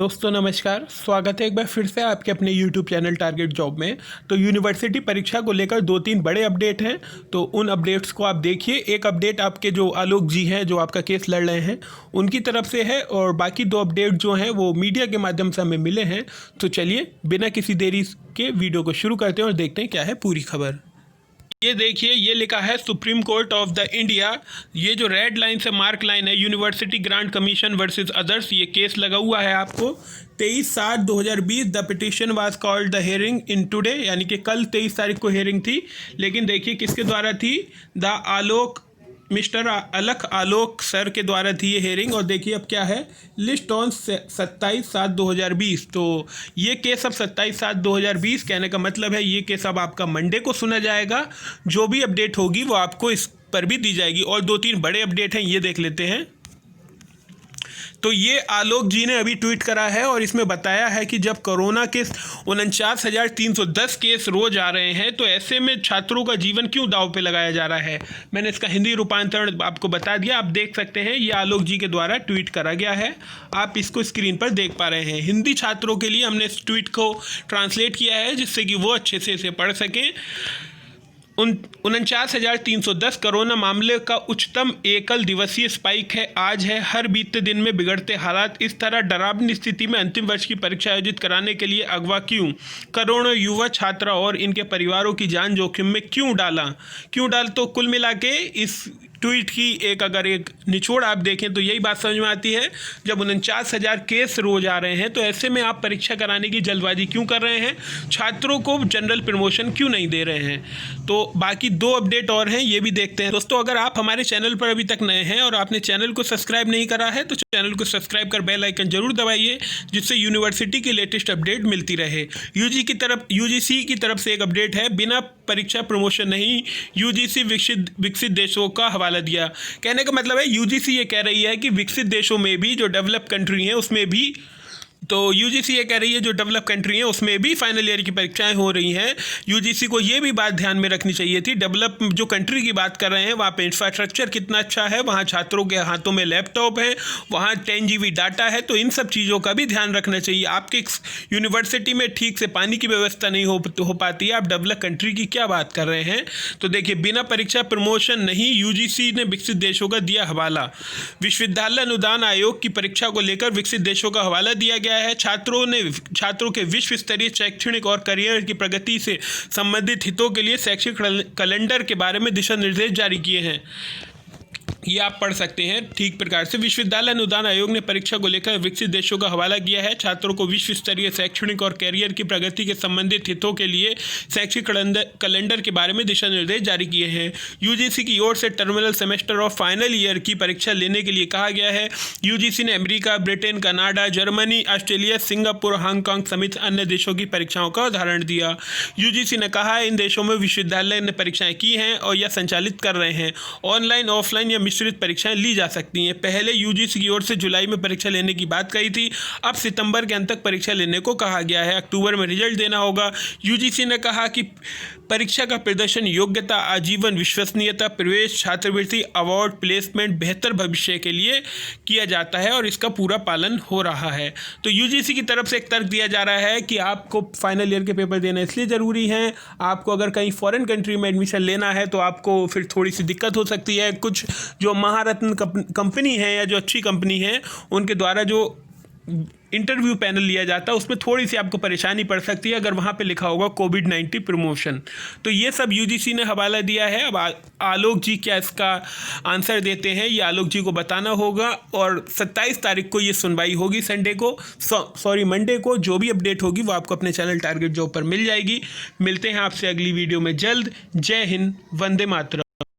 दोस्तों नमस्कार, स्वागत है एक बार फिर से आपके अपने YouTube चैनल टारगेट जॉब में। तो यूनिवर्सिटी परीक्षा को लेकर 2-3 बड़े अपडेट हैं, तो उन अपडेट्स को आप देखिए। एक अपडेट आपके जो आलोक जी हैं जो आपका केस लड़ रहे हैं उनकी तरफ से है, और बाकी 2 अपडेट जो हैं वो मीडिया के माध्यम से हमें मिले हैं। तो चलिए बिना किसी देरी के वीडियो को शुरू करते हैं और देखते हैं क्या है पूरी खबर। ये देखिए, ये लिखा है supreme court of the India. ये जो रेड लाइन से मार्क लाइन है university grant commission versus others, ये केस लगा हुआ है आपको 23/7/2020। The petition was called the hearing in today, यानी कि कल 23 तारीख को हियरिंग थी। लेकिन देखिए किसके द्वारा थी, द आलोक मिस्टर अलख आलोक सर के द्वारा थी ये हेयरिंग। और देखिए अब क्या है, लिस्ट ऑन 27/7/2020। तो ये केस अब 27/7/2020, कहने का मतलब है ये केस अब आपका मंडे को सुना जाएगा। जो भी अपडेट होगी वो आपको इस पर भी दी जाएगी। और 2-3 बड़े अपडेट हैं, ये देख लेते हैं। तो ये आलोक जी ने अभी ट्वीट करा है और इसमें बताया है कि जब कोरोना के 49,310 केस रोज आ रहे हैं तो ऐसे में छात्रों का जीवन क्यों दांव पे लगाया जा रहा है। मैंने इसका हिंदी रूपांतरण आपको बता दिया, आप देख सकते हैं। ये आलोक जी के द्वारा ट्वीट करा गया है, आप इसको स्क्रीन पर देख पा रहे हैं। हिंदी छात्रों के लिए हमने इस ट्वीट को ट्रांसलेट किया है जिससे कि वो अच्छे से इसे पढ़ सकें। 49,310 कोरोना मामले का उच्चतम एकल दिवसीय स्पाइक है आज है। हर बीते दिन में बिगड़ते हालात, इस तरह डरावनी स्थिति में अंतिम वर्ष की परीक्षा आयोजित कराने के लिए अगवा क्यों, करोड़ों युवा छात्रा और इनके परिवारों की जान जोखिम में क्यों डाल। तो कुल मिला के इस ट्वीट की अगर एक निचोड़ आप देखें तो यही बात समझ में आती है। जब 49,000 केस रोज आ रहे हैं तो ऐसे में आप परीक्षा कराने की जल्दबाजी क्यों कर रहे हैं, छात्रों को जनरल प्रमोशन क्यों नहीं दे रहे हैं। तो बाकी 2 अपडेट और हैं, ये भी देखते हैं। दोस्तों अगर आप हमारे चैनल पर अभी तक नए हैं और आपने चैनल को सब्सक्राइब नहीं करा है तो चैनल को सब्सक्राइब कर बेल आइकन जरूर दबाइए, जिससे यूनिवर्सिटी की लेटेस्ट अपडेट मिलती रहे। यूजीसी की तरफ से एक अपडेट है, बिना परीक्षा प्रमोशन नहीं, यूजीसी विकसित देशों का हवाला दिया। कहने का मतलब है यूजीसी ये कह रही है कि विकसित देशों में भी, जो डेवलप कंट्री हैं उसमें भी, तो यूजीसी ये कह रही है जो डेवलप कंट्री है उसमें भी फाइनल ईयर की परीक्षाएं हो रही हैं। यूजीसी को ये भी बात ध्यान में रखनी चाहिए थी, डेवलप जो कंट्री की बात कर रहे हैं वहाँ पे इंफ्रास्ट्रक्चर कितना अच्छा है, वहाँ छात्रों के हाथों में लैपटॉप है, वहाँ 10 GB डाटा है। तो इन सब चीज़ों का भी ध्यान रखना चाहिए। आपके यूनिवर्सिटी में ठीक से पानी की व्यवस्था नहीं हो पाती है, आप डेवलप कंट्री की क्या बात कर रहे हैं। तो देखिए, बिना परीक्षा प्रमोशन नहीं, यूजीसी ने विकसित देशों का दिया हवाला। विश्वविद्यालय अनुदान आयोग की परीक्षा को लेकर विकसित देशों का हवाला दिया गया है। छात्रों के विश्व स्तरीय शैक्षणिक और करियर की प्रगति से संबंधित हितों के लिए शैक्षिक कैलेंडर के बारे में दिशा निर्देश जारी किए हैं। ये आप पढ़ सकते हैं ठीक प्रकार से। विश्वविद्यालय अनुदान आयोग ने परीक्षा को लेकर विकसित देशों का हवाला किया है। छात्रों को विश्व स्तरीय शैक्षणिक और कैरियर की प्रगति के संबंधित हितों के लिए शैक्षिक कैलेंडर के बारे में दिशा निर्देश जारी किए हैं। यूजीसी की ओर से टर्मिनल सेमेस्टर और फाइनल ईयर की परीक्षा लेने के लिए कहा गया है। यूजीसी ने America, Britain, Canada, Germany, Australia, Singapore, Hong Kong समेत अन्य देशों की परीक्षाओं का उदाहरण दिया। यूजीसी ने कहा इन देशों में विश्वविद्यालय ने परीक्षाएं की हैं और या संचालित कर रहे हैं। ऑनलाइन, ऑफलाइन या मिश्रित परीक्षाएं ली जा सकती हैं। पहले यूजीसी की ओर से जुलाई में परीक्षा लेने की बात कही थी, अब सितंबर के अंत तक परीक्षा लेने को कहा गया है। अक्टूबर में रिजल्ट देना होगा। यूजीसी ने कहा कि परीक्षा का प्रदर्शन, योग्यता, आजीवन विश्वसनीयता, प्रवेश, छात्रवृत्ति, अवार्ड, प्लेसमेंट, बेहतर भविष्य के लिए किया जाता है और इसका पूरा पालन हो रहा है। तो यूजीसी की तरफ से एक तर्क दिया जा रहा है कि आपको फाइनल ईयर के पेपर देना इसलिए ज़रूरी है, आपको अगर कहीं फॉरेन कंट्री में एडमिशन लेना है तो आपको फिर थोड़ी सी दिक्कत हो सकती है। कुछ जो महारत्न कंपनी है या जो अच्छी कंपनी है उनके द्वारा जो इंटरव्यू पैनल लिया जाता है उसमें थोड़ी सी आपको परेशानी पड़ सकती है अगर वहाँ पे लिखा होगा कोविड-19 प्रमोशन। तो ये सब यूजीसी ने हवाला दिया है। अब आलोक जी क्या इसका आंसर देते हैं ये आलोक जी को बताना होगा। और 27 तारीख को ये सुनवाई होगी, संडे को, मंडे को। जो भी अपडेट होगी वो आपको अपने चैनल टारगेट जॉब पर मिल जाएगी। मिलते हैं आपसे अगली वीडियो में जल्द। जय हिंद, वंदे मातरम।